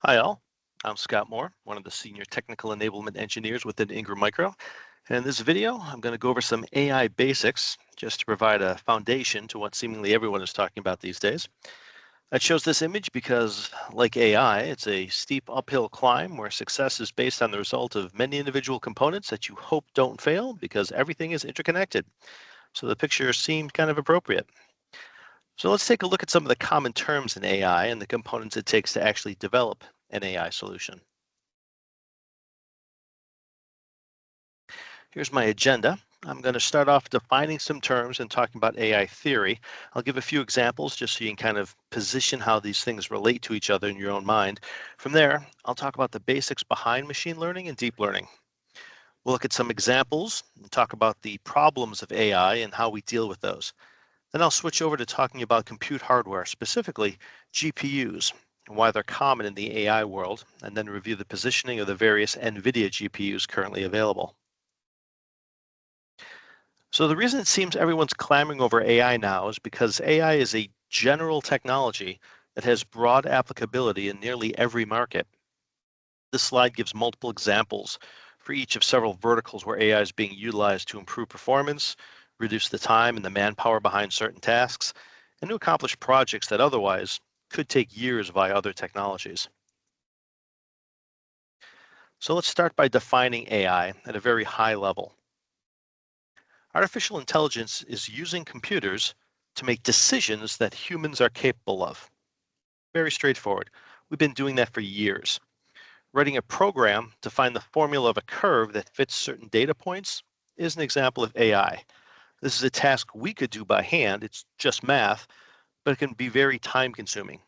Hi all, I'm Scott Moore, one of the Senior Technical Enablement Engineers within Ingram Micro. And in this video, I'm going to go over some AI basics just to provide a foundation to what seemingly everyone is talking about these days. I chose this image because, like AI, it's a steep uphill climb where success is based on the result of many individual components that you hope don't fail because everything is interconnected. So the picture seemed kind of appropriate. So let's take a look at some of the common terms in AI and the components it takes to actually develop an AI solution. Here's my agenda. I'm going to start off defining some terms and talking about AI theory. I'll give a few examples just so you can kind of position how these things relate to each other in your own mind. From there, I'll talk about the basics behind machine learning and deep learning. We'll look at some examples and talk about the problems of AI and how we deal with those. Then I'll switch over to talking about compute hardware, specifically GPUs, and why they're common in the AI world, and then review the positioning of the various NVIDIA GPUs currently available. So the reason it seems everyone's clamoring over AI now is because AI is a general technology that has broad applicability in nearly every market. This slide gives multiple examples for each of several verticals where AI is being utilized to improve performance, reduce the time and the manpower behind certain tasks, and to accomplish projects that otherwise could take years via other technologies. So let's start by defining AI at a very high level. Artificial intelligence is using computers to make decisions that humans are capable of. Very straightforward. We've been doing that for years. Writing a program to find the formula of a curve that fits certain data points is an example of AI. This is a task we could do by hand, it's just math, but it can be very time consuming.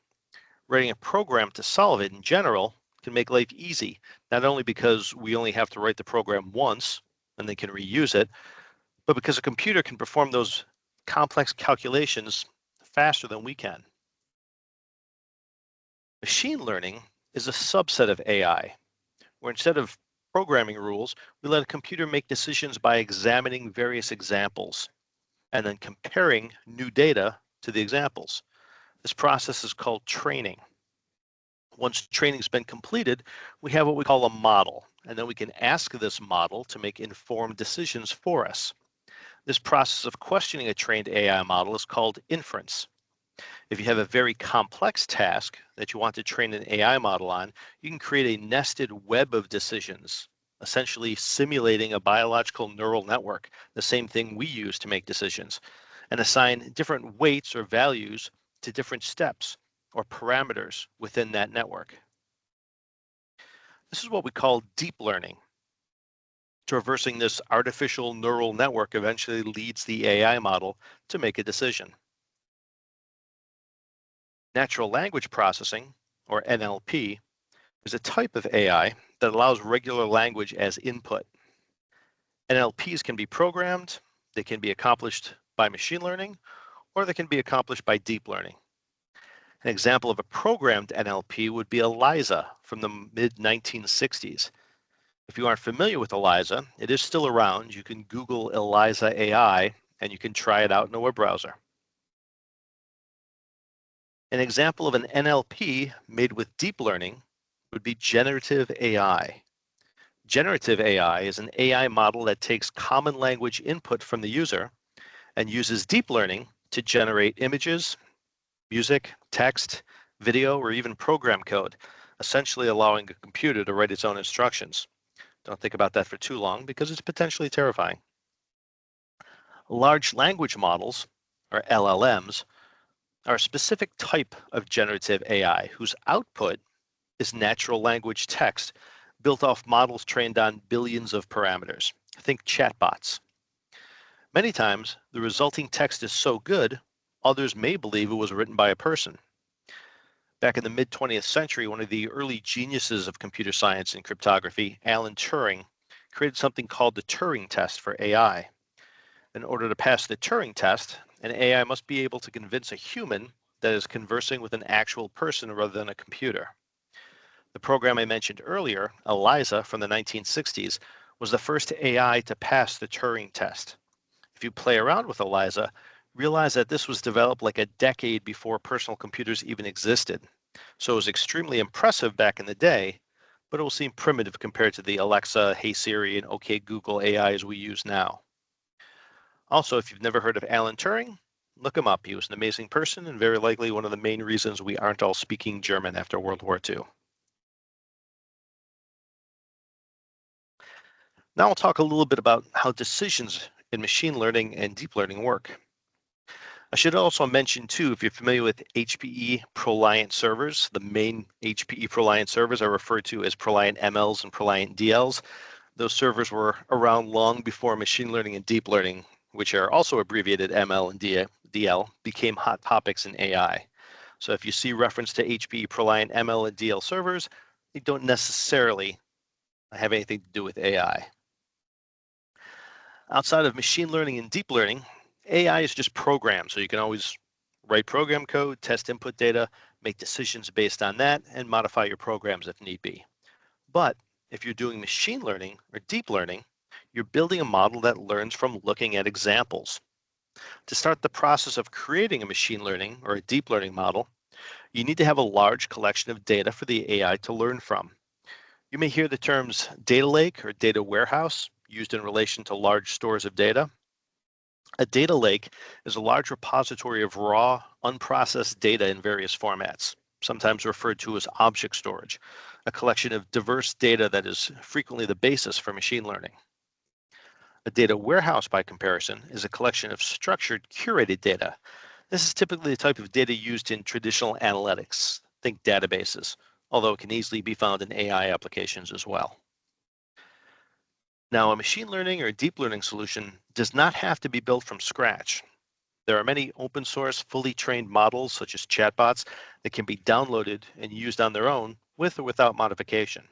Writing a program to solve it in general can make life easy, not only because we only have to write the program once and they can reuse it, but because a computer can perform those complex calculations faster than we can. Machine learning is a subset of AI, where instead of programming rules, we let a computer make decisions by examining various examples and then comparing new data to the examples. This process is called training. Once training's been completed, we have what we call a model, and then we can ask this model to make informed decisions for us. This process of questioning a trained AI model is called inference. If you have a very complex task that you want to train an AI model on, you can create a nested web of decisions, essentially simulating a biological neural network, the same thing we use to make decisions, and assign different weights or values to different steps or parameters within that network. This is what we call deep learning. Traversing this artificial neural network eventually leads the AI model to make a decision. Natural language processing, or NLP, is a type of AI that allows regular language as input. NLPs can be programmed, they can be accomplished by machine learning, or they can be accomplished by deep learning. An example of a programmed NLP would be ELIZA from the mid 1960s. If you aren't familiar with ELIZA, it is still around. You can Google ELIZA AI and you can try it out in a web browser. An example of an NLP made with deep learning would be generative AI. Generative AI is an AI model that takes common language input from the user and uses deep learning to generate images, music, text, video, or even program code, essentially allowing a computer to write its own instructions. Don't think about that for too long because it's potentially terrifying. Large language models, or LLMs, are a specific type of generative AI whose output is natural language text built off models trained on billions of parameters. Think chatbots. Many times, the resulting text is so good, others may believe it was written by a person. Back in the mid 20th century, one of the early geniuses of computer science and cryptography, Alan Turing, created something called the Turing test for AI. In order to pass the Turing test, an AI must be able to convince a human that is conversing with an actual person rather than a computer. The program I mentioned earlier, ELIZA from the 1960s, was the first AI to pass the Turing test. If you play around with ELIZA, realize that this was developed like a decade before personal computers even existed. So it was extremely impressive back in the day, but it will seem primitive compared to the Alexa, Hey Siri, and OK Google AIs we use now. Also, if you've never heard of Alan Turing, look him up. He was an amazing person and very likely one of the main reasons we aren't all speaking German after World War II. Now I'll talk a little bit about how decisions in machine learning and deep learning work. I should also mention too, if you're familiar with HPE ProLiant servers, the main HPE ProLiant servers are referred to as ProLiant MLs and ProLiant DLs. Those servers were around long before machine learning and deep learning, which are also abbreviated ML and DL, became hot topics in AI. So if you see reference to HPE ProLiant ML and DL servers, they don't necessarily have anything to do with AI. Outside of machine learning and deep learning, AI is just programs. So you can always write program code, test input data, make decisions based on that, and modify your programs if need be. But if you're doing machine learning or deep learning, you're building a model that learns from looking at examples. To start the process of creating a machine learning or a deep learning model, you need to have a large collection of data for the AI to learn from. You may hear the terms data lake or data warehouse used in relation to large stores of data. A data lake is a large repository of raw, unprocessed data in various formats, sometimes referred to as object storage, a collection of diverse data that is frequently the basis for machine learning. A data warehouse, by comparison, is a collection of structured, curated data. This is typically the type of data used in traditional analytics, think databases, although it can easily be found in AI applications as well. Now, a machine learning or deep learning solution does not have to be built from scratch. There are many open source, fully trained models, such as chatbots, that can be downloaded and used on their own with or without modification.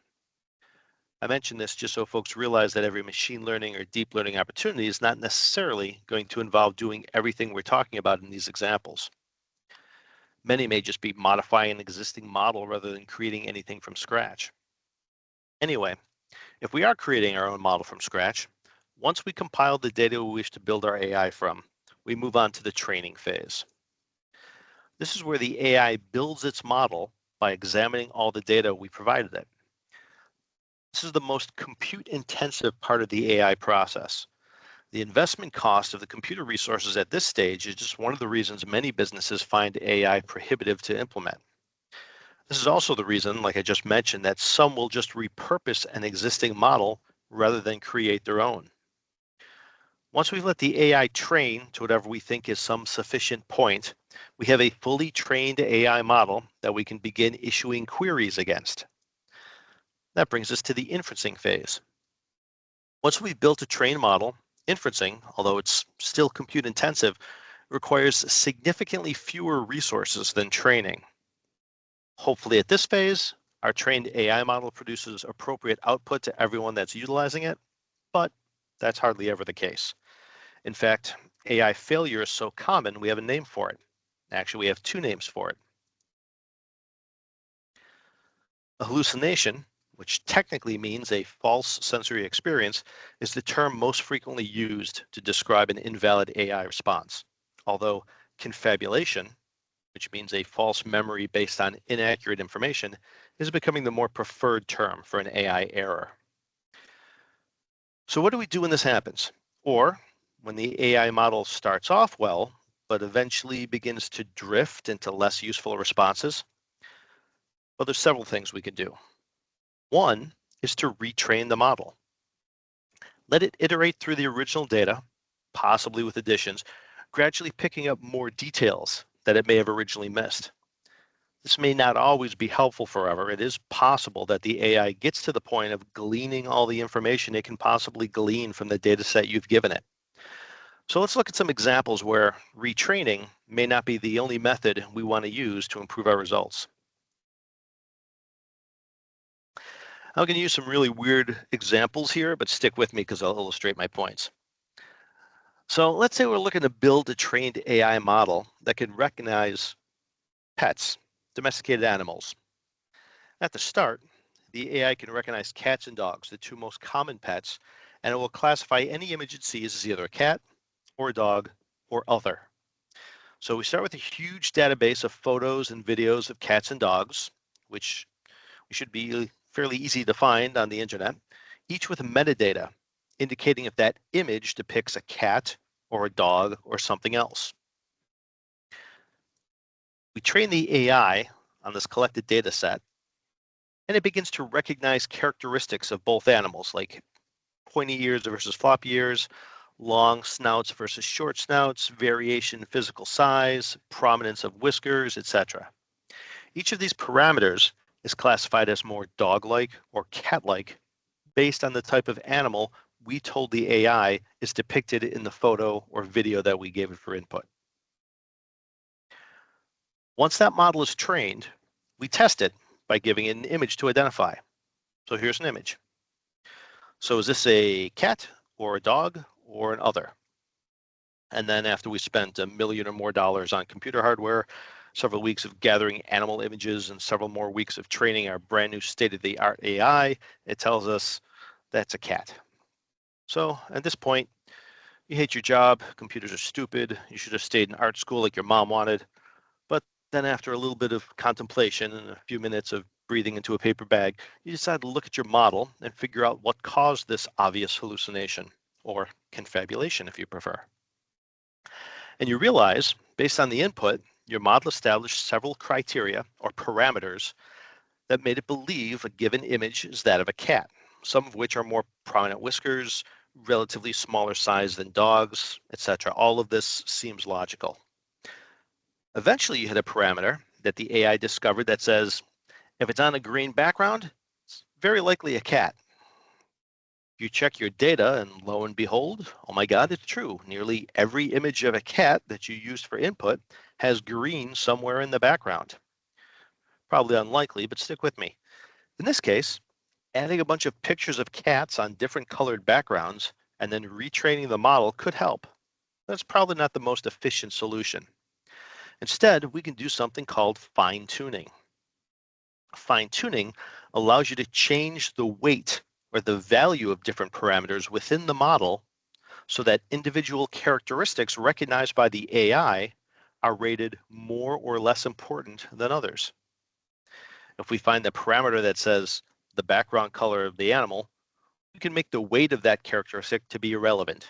I mention this just so folks realize that every machine learning or deep learning opportunity is not necessarily going to involve doing everything we're talking about in these examples. Many may just be modifying an existing model rather than creating anything from scratch. Anyway, if we are creating our own model from scratch, once we compile the data we wish to build our AI from, we move on to the training phase. This is where the AI builds its model by examining all the data we provided it. This is the most compute-intensive part of the AI process. The investment cost of the computer resources at this stage is just one of the reasons many businesses find AI prohibitive to implement. This is also the reason, like I just mentioned, that some will just repurpose an existing model rather than create their own. Once we've let the AI train to whatever we think is some sufficient point, we have a fully trained AI model that we can begin issuing queries against. That brings us to the inferencing phase. Once we've built a trained model, inferencing, although it's still compute intensive, requires significantly fewer resources than training. Hopefully at this phase, our trained AI model produces appropriate output to everyone that's utilizing it, but that's hardly ever the case. In fact, AI failure is so common, we have a name for it. Actually, we have two names for it. A hallucination, which technically means a false sensory experience, is the term most frequently used to describe an invalid AI response. Although confabulation, which means a false memory based on inaccurate information, is becoming the more preferred term for an AI error. So what do we do when this happens? Or when the AI model starts off well, but eventually begins to drift into less useful responses? Well, there's several things we can do. One is to retrain the model. Let it iterate through the original data, possibly with additions, gradually picking up more details that it may have originally missed. This may not always be helpful forever. It is possible that the AI gets to the point of gleaning all the information it can possibly glean from the data set you've given it. So let's look at some examples where retraining may not be the only method we want to use to improve our results. I'm going to use some really weird examples here, but stick with me because I'll illustrate my points. So let's say we're looking to build a trained AI model that can recognize pets, domesticated animals. At the start, the AI can recognize cats and dogs, the two most common pets, and it will classify any image it sees as either a cat or a dog or other. So we start with a huge database of photos and videos of cats and dogs, which should be fairly easy to find on the internet, each with metadata indicating if that image depicts a cat or a dog or something else. We train the AI on this collected data set, and it begins to recognize characteristics of both animals, like pointy ears versus floppy ears, long snouts versus short snouts, variation in physical size, prominence of whiskers, etc. Each of these parameters is classified as more dog-like or cat-like based on the type of animal we told the AI is depicted in the photo or video that we gave it for input. Once that model is trained, we test it by giving it an image to identify. So here's an image. So is this a cat or a dog or an other? And then after we spent $1 million or more on computer hardware, several weeks of gathering animal images, and several more weeks of training our brand new state-of-the-art AI, it tells us that's a cat. So at this point, you hate your job, computers are stupid, you should have stayed in art school like your mom wanted. But then after a little bit of contemplation and a few minutes of breathing into a paper bag, you decide to look at your model and figure out what caused this obvious hallucination, or confabulation if you prefer. And you realize, based on the input, your model established several criteria or parameters that made it believe a given image is that of a cat, some of which are more prominent whiskers, relatively smaller size than dogs, etc. All of this seems logical. Eventually, you hit a parameter that the AI discovered that says, if it's on a green background, it's very likely a cat. You check your data, and lo and behold, oh my God, it's true. Nearly every image of a cat that you used for input has green somewhere in the background. Probably unlikely, but stick with me. In this case, adding a bunch of pictures of cats on different colored backgrounds and then retraining the model could help. That's probably not the most efficient solution. Instead, we can do something called fine-tuning. Fine-tuning allows you to change the weight or the value of different parameters within the model so that individual characteristics recognized by the AI are rated more or less important than others. If we find the parameter that says the background color of the animal, we can make the weight of that characteristic to be irrelevant.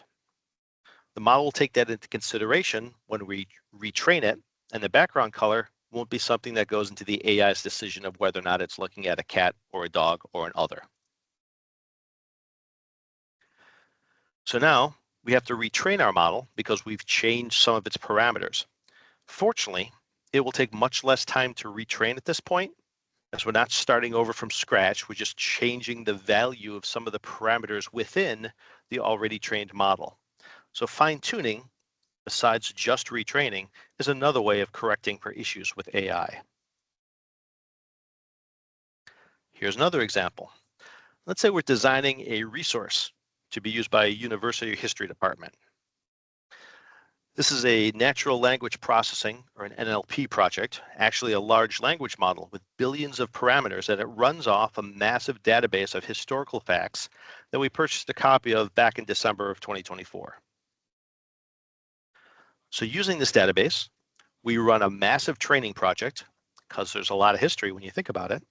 The model will take that into consideration when we retrain it, and the background color won't be something that goes into the AI's decision of whether or not it's looking at a cat or a dog or an other. So now we have to retrain our model because we've changed some of its parameters. Fortunately, it will take much less time to retrain at this point, as we're not starting over from scratch. We're just changing the value of some of the parameters within the already trained model. So fine-tuning, besides just retraining, is another way of correcting for issues with AI. Here's another example. Let's say we're designing a resource to be used by a university history department. This is a natural language processing, or an NLP project, actually a large language model with billions of parameters, that it runs off a massive database of historical facts that we purchased a copy of back in December of 2024. So using this database, we run a massive training project, because there's a lot of history when you think about it.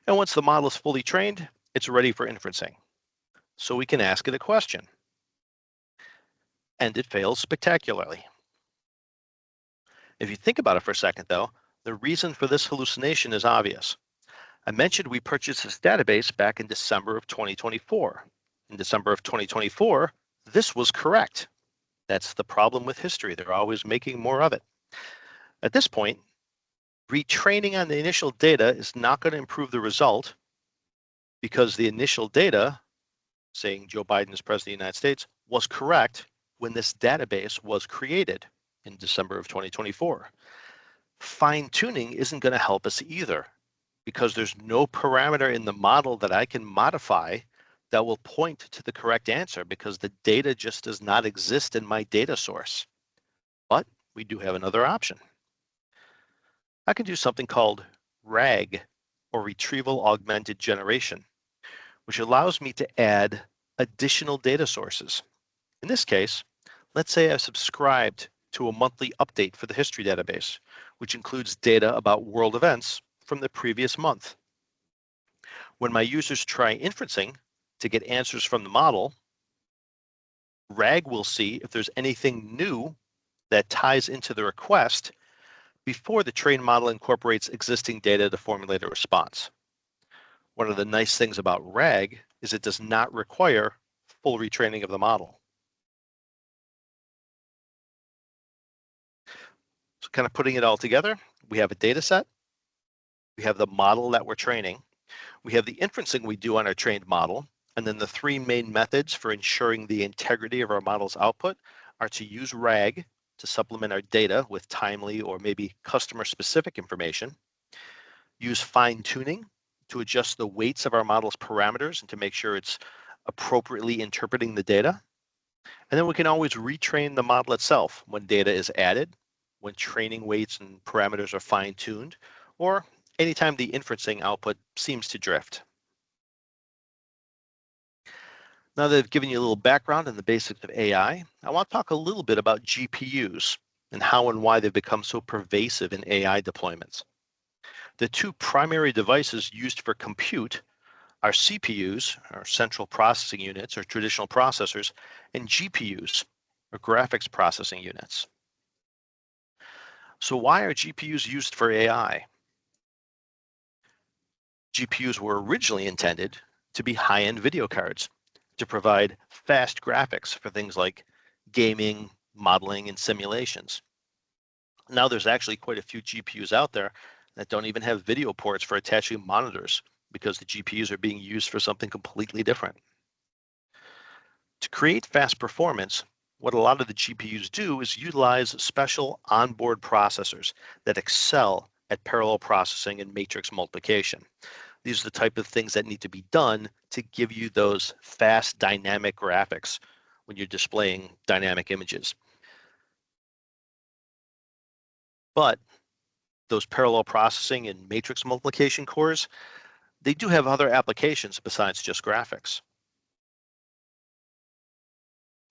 And once the model is fully trained, it's ready for inferencing. So we can ask it a question. And it fails spectacularly. If you think about it for a second, though, the reason for this hallucination is obvious. I mentioned we purchased this database back in December of 2024. In December of 2024, this was correct. That's the problem with history. They're always making more of it. At this point, retraining on the initial data is not going to improve the result, because the initial data, saying Joe Biden is president of the United States, was correct when this database was created in December of 2024. Fine-tuning isn't going to help us either, because there's no parameter in the model that I can modify that will point to the correct answer, because the data just does not exist in my data source. But we do have another option. I can do something called RAG, or Retrieval Augmented Generation, which allows me to add additional data sources. In this case, let's say I've subscribed to a monthly update for the history database, which includes data about world events from the previous month. When my users try inferencing to get answers from the model, RAG will see if there's anything new that ties into the request before the trained model incorporates existing data to formulate a response. One of the nice things about RAG is it does not require full retraining of the model. So kind of putting it all together, we have a data set, we have the model that we're training, we have the inferencing we do on our trained model, and then the three main methods for ensuring the integrity of our model's output are to use RAG to supplement our data with timely or maybe customer-specific information, use fine-tuning to adjust the weights of our model's parameters and to make sure it's appropriately interpreting the data, and then we can always retrain the model itself when data is added, when training weights and parameters are fine-tuned, or anytime the inferencing output seems to drift. Now that I've given you a little background on the basics of AI, I want to talk a little bit about GPUs and how and why they've become so pervasive in AI deployments. The two primary devices used for compute are CPUs, or central processing units, or traditional processors, and GPUs, or graphics processing units. So why are GPUs used for AI? GPUs were originally intended to be high-end video cards to provide fast graphics for things like gaming, modeling, and simulations. Now there's actually quite a few GPUs out there that don't even have video ports for attaching monitors because the GPUs are being used for something completely different. To create fast performance, what a lot of the GPUs do is utilize special onboard processors that excel at parallel processing and matrix multiplication. These are the type of things that need to be done to give you those fast dynamic graphics when you're displaying dynamic images. But those parallel processing and matrix multiplication cores, they do have other applications besides just graphics.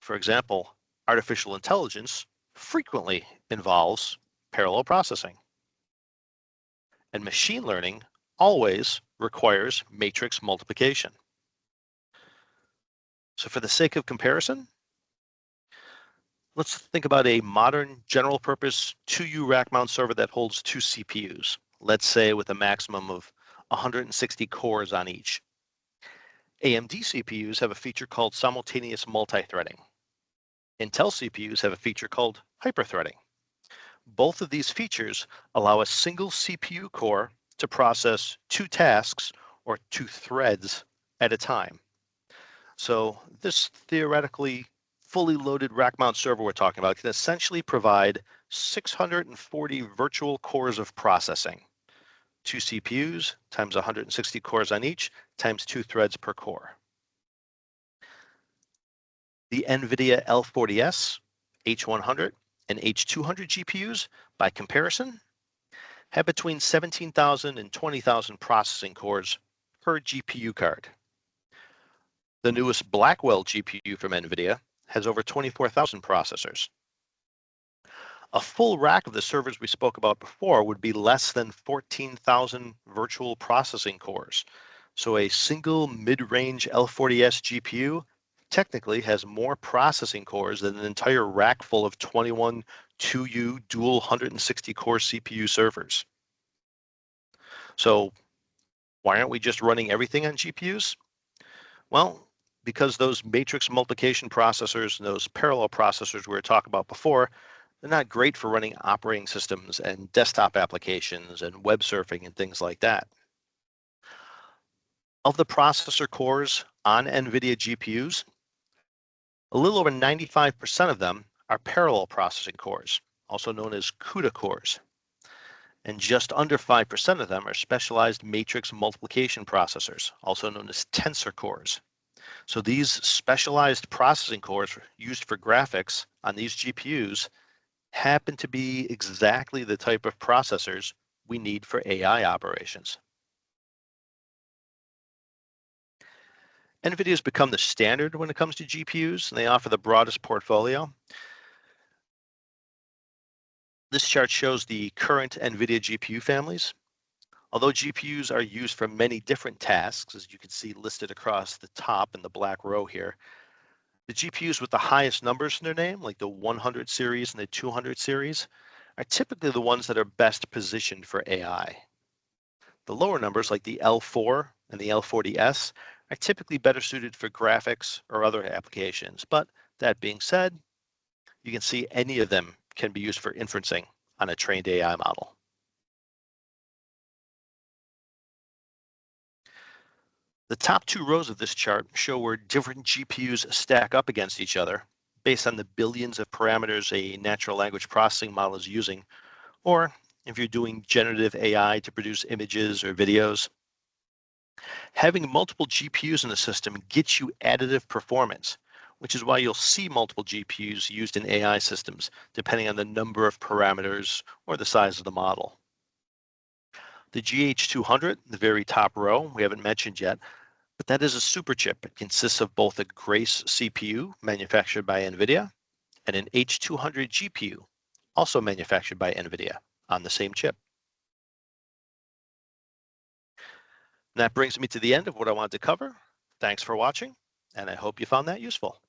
For example, artificial intelligence frequently involves parallel processing, and machine learning always requires matrix multiplication. So for the sake of comparison, let's think about a modern general purpose 2U rack mount server that holds two CPUs, let's say with a maximum of 160 cores on each. AMD CPUs have a feature called simultaneous multi-threading. Intel CPUs have a feature called hyperthreading. Both of these features allow a single CPU core to process two tasks or two threads at a time. So this theoretically fully loaded rack mount server we're talking about can essentially provide 640 virtual cores of processing. Two CPUs times 160 cores on each times two threads per core. The NVIDIA L40S, H100, and H200 GPUs, by comparison, have between 17,000 and 20,000 processing cores per GPU card. The newest Blackwell GPU from NVIDIA has over 24,000 processors. A full rack of the servers we spoke about before would be less than 14,000 virtual processing cores. So a single mid-range L40S GPU technically has more processing cores than an entire rack full of 21 2U dual 160 core CPU servers. So why aren't we just running everything on GPUs? Well, because those matrix multiplication processors and those parallel processors we were talking about before, they're not great for running operating systems and desktop applications and web surfing and things like that. Of the processor cores on NVIDIA GPUs, a little over 95% of them are parallel processing cores, also known as CUDA cores. And just under 5% of them are specialized matrix multiplication processors, also known as tensor cores. So these specialized processing cores used for graphics on these GPUs happen to be exactly the type of processors we need for AI operations. NVIDIA has become the standard when it comes to GPUs, and they offer the broadest portfolio. This chart shows the current NVIDIA GPU families. Although GPUs are used for many different tasks, as you can see listed across the top in the black row here, the GPUs with the highest numbers in their name, like the 100 series and the 200 series, are typically the ones that are best positioned for AI. The lower numbers, like the L4 and the L40S, are typically better suited for graphics or other applications. But that being said, you can see any of them can be used for inferencing on a trained AI model. The top two rows of this chart show where different GPUs stack up against each other based on the billions of parameters a natural language processing model is using, or if you're doing generative AI to produce images or videos. Having multiple GPUs in the system gets you additive performance, which is why you'll see multiple GPUs used in AI systems, depending on the number of parameters or the size of the model. The GH200, the very top row, we haven't mentioned yet, but that is a super chip. It consists of both a Grace CPU manufactured by NVIDIA and an H200 GPU, also manufactured by NVIDIA on the same chip. And that brings me to the end of what I wanted to cover. Thanks for watching, and I hope you found that useful.